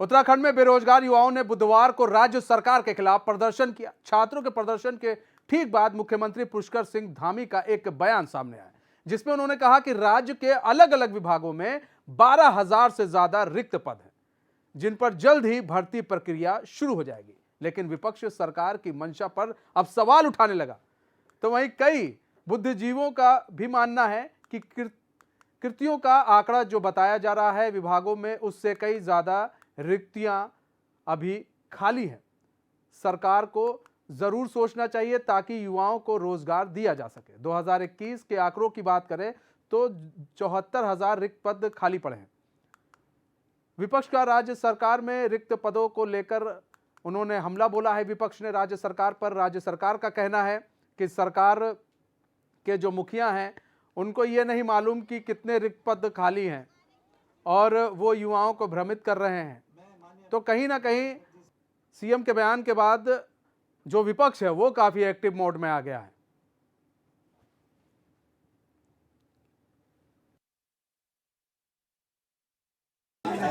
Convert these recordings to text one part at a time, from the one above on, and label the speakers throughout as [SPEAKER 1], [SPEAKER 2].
[SPEAKER 1] उत्तराखंड में बेरोजगार युवाओं ने बुधवार को राज्य सरकार के खिलाफ प्रदर्शन किया। छात्रों के प्रदर्शन के ठीक बाद मुख्यमंत्री पुष्कर सिंह धामी का एक बयान सामने आया, जिसमें उन्होंने कहा कि राज्य के अलग अलग विभागों में 12,000 से ज्यादा रिक्त पद हैं, जिन पर जल्द ही भर्ती प्रक्रिया शुरू हो जाएगी। लेकिन विपक्ष सरकार की मंशा पर अब सवाल उठाने लगा। तो वहीं कई बुद्धिजीवियों का भी मानना है कि कृतियों का आंकड़ा जो बताया जा रहा है विभागों में, उससे कई ज्यादा रिक्तियां अभी खाली हैं। सरकार को जरूर सोचना चाहिए ताकि युवाओं को रोजगार दिया जा सके। 2021 के आंकड़ों की बात करें तो 74,000 रिक्त पद खाली पड़े हैं। विपक्ष का राज्य सरकार में रिक्त पदों को लेकर उन्होंने हमला बोला है। विपक्ष ने राज्य सरकार पर। राज्य सरकार का कहना है कि सरकार के जो मुखिया हैं उनको ये नहीं मालूम कि कितने रिक्त पद खाली हैं और वो युवाओं को भ्रमित कर रहे हैं। तो कहीं ना कहीं सीएम के बयान के बाद जो विपक्ष है वो काफी एक्टिव मोड में आ गया है।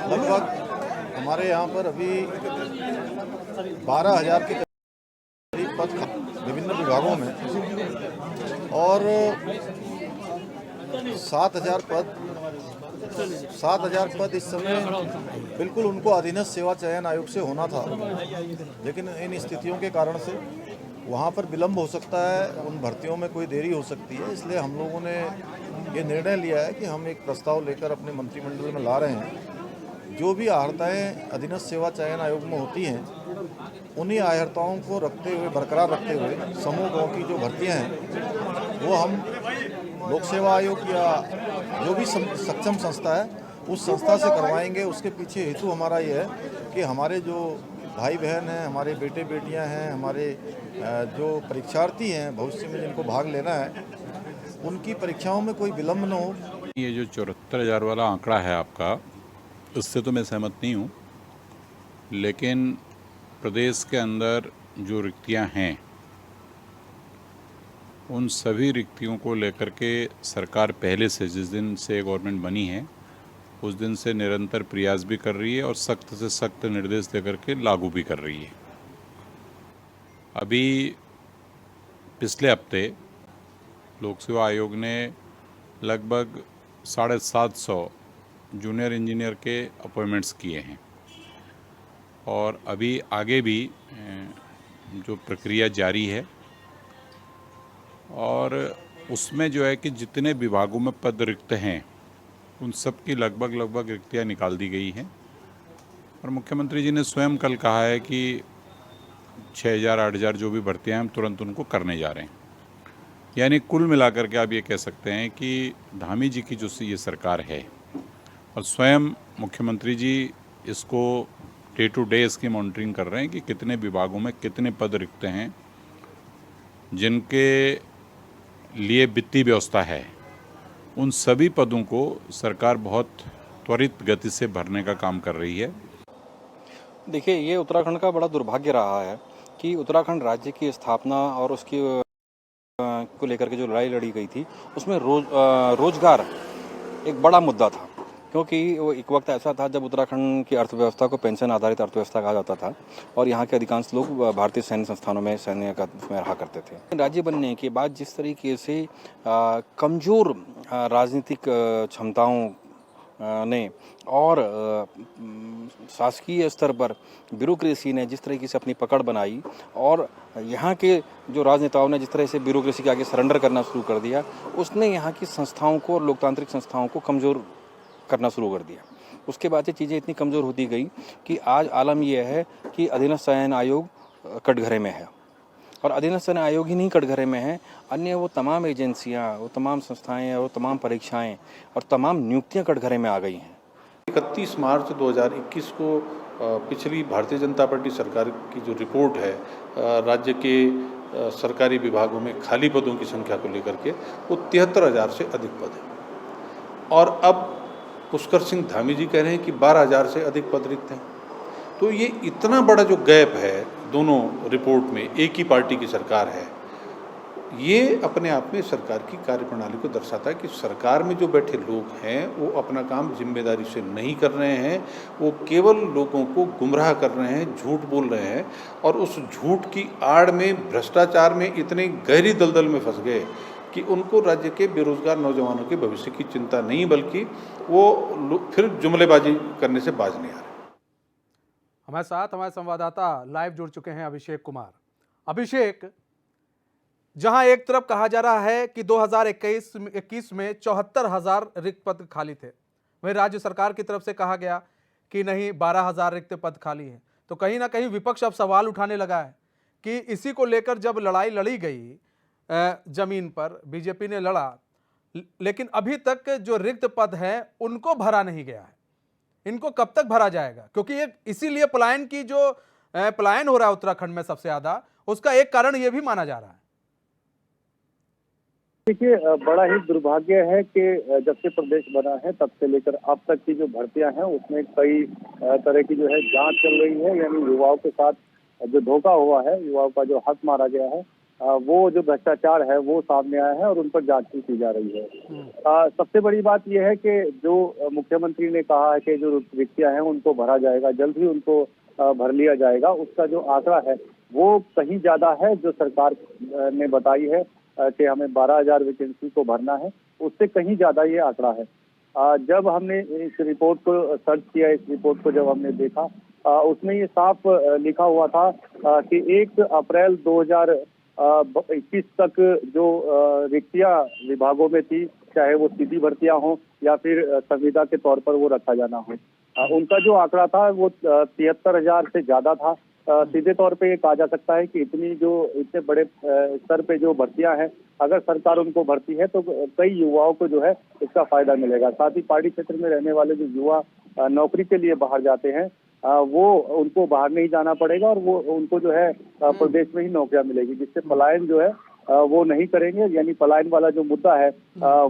[SPEAKER 2] लगभग हमारे यहाँ पर अभी 12,000 के करीब पद विभिन्न विभागों में और 7,000 पद इस समय बिल्कुल उनको अधीनस्थ सेवा चयन आयोग से होना था, लेकिन इन स्थितियों के कारण से वहाँ पर विलम्ब हो सकता है, उन भर्तियों में कोई देरी हो सकती है। इसलिए हम लोगों ने ये निर्णय लिया है कि हम एक प्रस्ताव लेकर अपने मंत्रिमंडल में ला रहे हैं। जो भी आहर्ताएँ अधीनस्थ सेवा चयन आयोग में होती हैं, उन्हीं आहर्ताओं को रखते हुए, बरकरार रखते हुए समूह गाँव की जो भर्तियाँ हैं वो हम लोक सेवा आयोग या जो भी सक्षम संस्था है उस संस्था से करवाएंगे। उसके पीछे हेतु हमारा ये है कि हमारे जो भाई बहन हैं, हमारे बेटे बेटियां हैं, हमारे जो परीक्षार्थी हैं भविष्य में जिनको भाग लेना है, उनकी परीक्षाओं में कोई विलम्ब न हो।
[SPEAKER 3] ये जो 74,000 वाला आंकड़ा है आपका, उससे तो मैं सहमत नहीं हूँ, लेकिन प्रदेश के अंदर जो रिक्तियाँ हैं उन सभी रिक्तियों को लेकर के सरकार पहले से, जिस दिन से गवर्नमेंट बनी है उस दिन से निरंतर प्रयास भी कर रही है और सख्त से सख्त निर्देश देकर के लागू भी कर रही है। अभी पिछले हफ्ते लोक सेवा आयोग ने लगभग 750 जूनियर इंजीनियर के अपॉइंटमेंट्स किए हैं और अभी आगे भी जो प्रक्रिया जारी है और उसमें जो है कि जितने विभागों में पद रिक्त हैं उन सब की लगभग रिक्तियाँ निकाल दी गई हैं। और मुख्यमंत्री जी ने स्वयं कल कहा है कि 6,000-8,000 जो भी भर्तियाँ हैं हम तुरंत उनको करने जा रहे हैं। यानी कुल मिलाकर के आप ये कह सकते हैं कि धामी जी की जो ये सरकार है और स्वयं मुख्यमंत्री जी इसको डे टू डे इसकी मॉनिटरिंग कर रहे हैं कि कितने विभागों में कितने पद रिक्त हैं, जिनके लिए वित्तीय व्यवस्था है, उन सभी पदों को सरकार बहुत त्वरित गति से भरने का काम कर रही है।
[SPEAKER 4] देखिए, ये उत्तराखंड का बड़ा दुर्भाग्य रहा है कि उत्तराखंड राज्य की स्थापना और उसकी को लेकर के जो लड़ाई लड़ी गई थी उसमें रोजगार एक बड़ा मुद्दा था, क्योंकि वो एक वक्त ऐसा था जब उत्तराखंड की अर्थव्यवस्था को पेंशन आधारित अर्थव्यवस्था कहा जाता था और यहाँ के अधिकांश लोग भारतीय सैन्य संस्थानों में सैन्य का में रहा करते थे। राज्य बनने के बाद जिस तरीके से कमज़ोर राजनीतिक क्षमताओं ने और शासकीय स्तर पर ब्यूरोक्रेसी ने जिस तरीके से अपनी पकड़ बनाई और यहाँ के जो राजनेताओं ने जिस तरह से ब्यूरोक्रेसी के आगे सरेंडर करना शुरू कर दिया, उसने यहाँ की संस्थाओं को और लोकतांत्रिक संस्थाओं को कमज़ोर करना शुरू कर दिया। उसके बाद से चीज़ें इतनी कमज़ोर होती गई कि आज आलम यह है कि अधीनस्थ चयन आयोग कटघरे में है और अधीनस्थ चयन आयोग ही नहीं कटघरे में है, अन्य वो तमाम एजेंसियां, वो तमाम संस्थाएं, वो तमाम परीक्षाएं और तमाम नियुक्तियां कटघरे में आ गई हैं।
[SPEAKER 5] 31 मार्च 2021 को पिछली भारतीय जनता पार्टी सरकार की जो रिपोर्ट है राज्य के सरकारी विभागों में खाली पदों की संख्या को लेकर के, वो 73,000 से अधिक पद है और अब पुष्कर सिंह धामी जी कह रहे हैं कि 12,000 से अधिक पद रिक्त हैं। तो ये इतना बड़ा जो गैप है दोनों रिपोर्ट में, एक ही पार्टी की सरकार है, ये अपने आप में सरकार की कार्यप्रणाली को दर्शाता है कि सरकार में जो बैठे लोग हैं वो अपना काम जिम्मेदारी से नहीं कर रहे हैं, वो केवल लोगों को गुमराह कर रहे हैं, झूठ बोल रहे हैं और उस झूठ की आड़ में भ्रष्टाचार में इतने गहरी दलदल में फंस गए कि उनको राज्य के बेरोजगार नौजवानों के भविष्य की चिंता नहीं, बल्कि वो फिर जुमलेबाजी करने से बाज नहीं आ रहे।
[SPEAKER 1] हमारे साथ हमारे संवाददाता लाइव जुड़ चुके हैं अभिषेक कुमार। अभिषेक, जहां एक तरफ कहा जा रहा है कि 2021 में 74,000 रिक्त पद खाली थे, वहीं राज्य सरकार की तरफ से कहा गया कि नहीं 12,000 रिक्त पद खाली हैं। तो कहीं ना कहीं विपक्ष अब सवाल उठाने लगा है कि इसी को लेकर जब लड़ाई लड़ी गई जमीन पर, बीजेपी ने लड़ा, लेकिन अभी तक जो रिक्त पद हैं उनको भरा नहीं गया है। इनको कब तक भरा जाएगा? क्योंकि ये इसीलिए पलायन की जो पलायन हो रहा है उत्तराखंड में सबसे ज्यादा, उसका एक कारण यह भी माना जा रहा है।
[SPEAKER 6] देखिए, बड़ा ही दुर्भाग्य है कि जब से प्रदेश बना है तब से लेकर अब तक की जो भर्तियां हैं उसमें कई तरह की जो है जांच चल रही है। यानी युवाओं के साथ जो धोखा हुआ है, युवाओं का जो हक मारा गया है, वो जो भ्रष्टाचार है वो सामने आया है और उन पर जांच भी की जा रही है। सबसे बड़ी बात यह है कि जो मुख्यमंत्री ने कहा है कि जो रिक्तियां हैं उनको भरा जाएगा, जल्द ही उनको भर लिया जाएगा, उसका जो आंकड़ा है वो कहीं ज्यादा है। जो सरकार ने बताई है कि हमें 12,000 वैकेंसी को भरना है, उससे कहीं ज्यादा ये आंकड़ा है। जब हमने इस रिपोर्ट को सर्च किया, इस रिपोर्ट को जब हमने देखा, उसमें ये साफ लिखा हुआ था कि 1 अप्रैल 2021 तक जो रिक्तियां विभागों में थी, चाहे वो सीधी भर्तियां हो या फिर संविदा के तौर पर वो रखा जाना हो, उनका जो आंकड़ा था वो 73,000 से ज्यादा था। सीधे तौर पे ये कहा जा सकता है कि इतने बड़े स्तर पे जो भर्तियां हैं, अगर सरकार उनको भरती है तो कई युवाओं को जो है इसका फायदा मिलेगा। साथ ही पहाड़ी क्षेत्र में रहने वाले जो युवा नौकरी के लिए बाहर जाते हैं, वो उनको बाहर नहीं जाना पड़ेगा और वो उनको जो है प्रदेश में ही नौकरियां मिलेगी, जिससे पलायन जो है वो नहीं करेंगे। यानी पलायन वाला जो मुद्दा है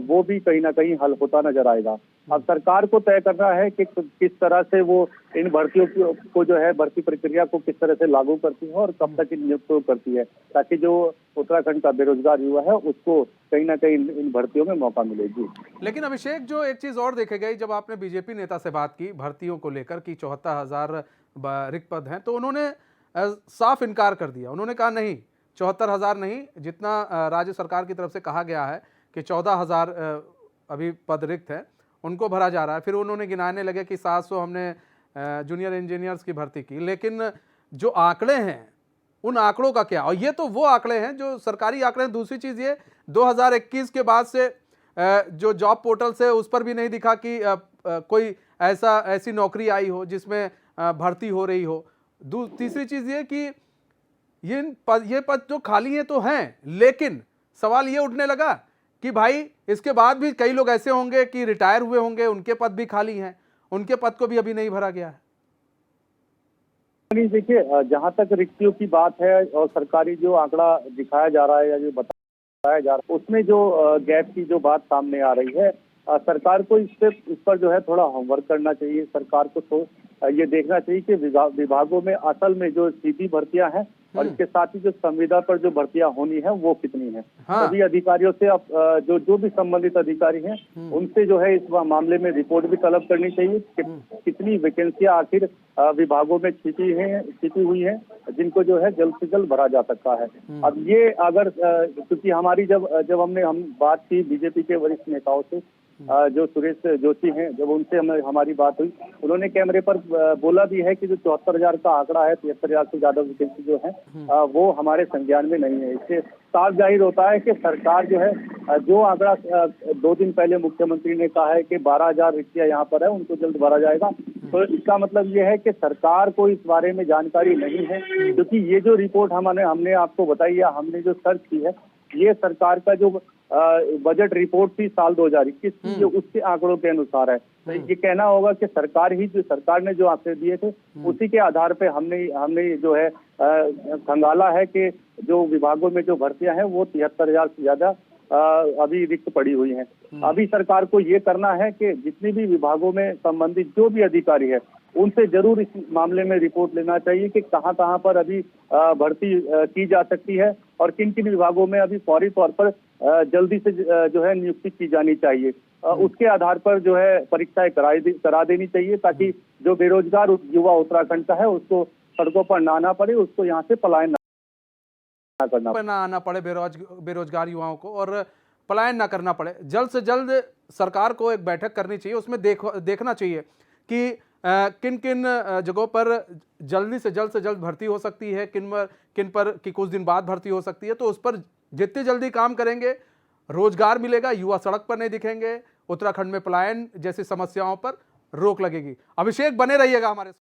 [SPEAKER 6] वो भी कहीं ना कहीं हल होता नजर आएगा। अब सरकार को तय करना है कि किस तरह से वो इन भर्तियों को जो है भर्ती प्रक्रिया को किस तरह से लागू करती है और कब तक इन नियुक्तियों करती है, ताकि जो उत्तराखंड का बेरोजगार युवा है उसको कहीं ना कहीं इन भर्तियों में मौका मिलेगी।
[SPEAKER 1] लेकिन अभिषेक, जो एक चीज और देखे गई, जब आपने बीजेपी नेता से बात की भर्तियों को लेकर कि 74,000 रिक्त पद हैं, तो उन्होंने साफ इनकार कर दिया। उन्होंने कहा नहीं, 74,000 नहीं, जितना राज्य सरकार की तरफ से कहा गया है कि 14,000 अभी पद रिक्त हैं, उनको भरा जा रहा है। फिर उन्होंने गिनाने लगे कि 700 हमने जूनियर इंजीनियर्स की भर्ती की। लेकिन जो आंकड़े हैं उन आंकड़ों का क्या? और ये तो वो आंकड़े हैं जो सरकारी आंकड़े हैं। दूसरी चीज़ ये 2021 के बाद से जो जॉब पोर्टल से उस पर भी नहीं दिखा कि कोई ऐसी नौकरी आई हो जिसमें भर्ती हो रही हो। तीसरी चीज़ ये कि ये पद जो खाली हैं तो हैं, लेकिन सवाल ये उठने लगा कि भाई इसके बाद भी कई लोग ऐसे होंगे कि रिटायर हुए होंगे, उनके पद भी खाली हैं, उनके पद को भी अभी नहीं भरा गया है।
[SPEAKER 6] देखिए, जहां तक रिक्तियों की बात है और सरकारी जो आंकड़ा दिखाया जा रहा है या जो बताया जा रहा है, उसमें जो गैप की जो बात सामने आ रही है, सरकार को इस पर जो है थोड़ा होमवर्क करना चाहिए। सरकार को तो ये देखना चाहिए कि विभागों में असल में जो सीधी भर्तियां हैं और इसके साथ ही जो संविदा पर जो भर्तियां होनी है वो कितनी है। सभी अधिकारियों से अब जो भी संबंधित अधिकारी हैं उनसे जो है इस मामले में रिपोर्ट भी तलब करनी चाहिए कि कितनी वैकेंसियां आखिर विभागों में छिपी हुई हैं, जिनको जो है जल्द से जल्द भरा जा सकता है। अब ये अगर क्योंकि हमारी जब हमने बात की बीजेपी के वरिष्ठ नेताओं से, जो सुरेश जोशी हैं, जब उनसे हमारी बात हुई, उन्होंने कैमरे पर बोला भी है कि जो 74,000 का आंकड़ा है, 73,000 से ज्यादा वैकेंसी जो है वो हमारे संज्ञान में नहीं है। इससे साफ जाहिर होता है कि सरकार जो है, जो आंकड़ा 2 दिन पहले मुख्यमंत्री ने कहा है कि 12,000 रिक्तियां यहाँ पर है, उनको जल्द भरा जाएगा, तो इसका मतलब ये है कि सरकार को इस बारे में जानकारी नहीं है। क्योंकि ये जो रिपोर्ट हमने आपको बताई या हमने जो सर्च की है, ये सरकार का जो बजट रिपोर्ट थी साल 2021 की, जो उसके आंकड़ों के अनुसार है। तो ये कहना होगा कि सरकार ने जो आंकड़े दिए थे उसी के आधार पे हमने जो है खंगाला है कि जो विभागों में जो भर्तियां हैं वो 73,000 से ज्यादा अभी रिक्त पड़ी हुई हैं। अभी सरकार को ये करना है कि जितनी भी विभागों में संबंधित जो भी अधिकारी है उनसे जरूर इस मामले में रिपोर्ट लेना चाहिए कि कहां कहां पर अभी भर्ती की जा सकती है और किन किन विभागों में अभी फौरी तौर पर जल्दी से जो है नियुक्ति की जानी चाहिए। उसके आधार पर जो है परीक्षाएं करा देनी चाहिए, ताकि जो बेरोजगार युवा उत्तराखंड का है उसको सड़कों पर ना आना पड़े, उसको यहाँ से पलायन ना करना
[SPEAKER 1] पे ना आना पड़े बेरोजगार युवाओं को, और पलायन ना करना पड़े। जल्द से जल्द सरकार को एक बैठक करनी चाहिए, उसमें देखना चाहिए कि किन किन जगहों पर जल्द से जल्द भर्ती हो सकती है, किन पर कि कुछ दिन बाद भर्ती हो सकती है। तो उस पर जितनी जल्दी काम करेंगे रोजगार मिलेगा, युवा सड़क पर नहीं दिखेंगे, उत्तराखंड में पलायन जैसी समस्याओं पर रोक लगेगी। अभिषेक, बने रहिएगा हमारे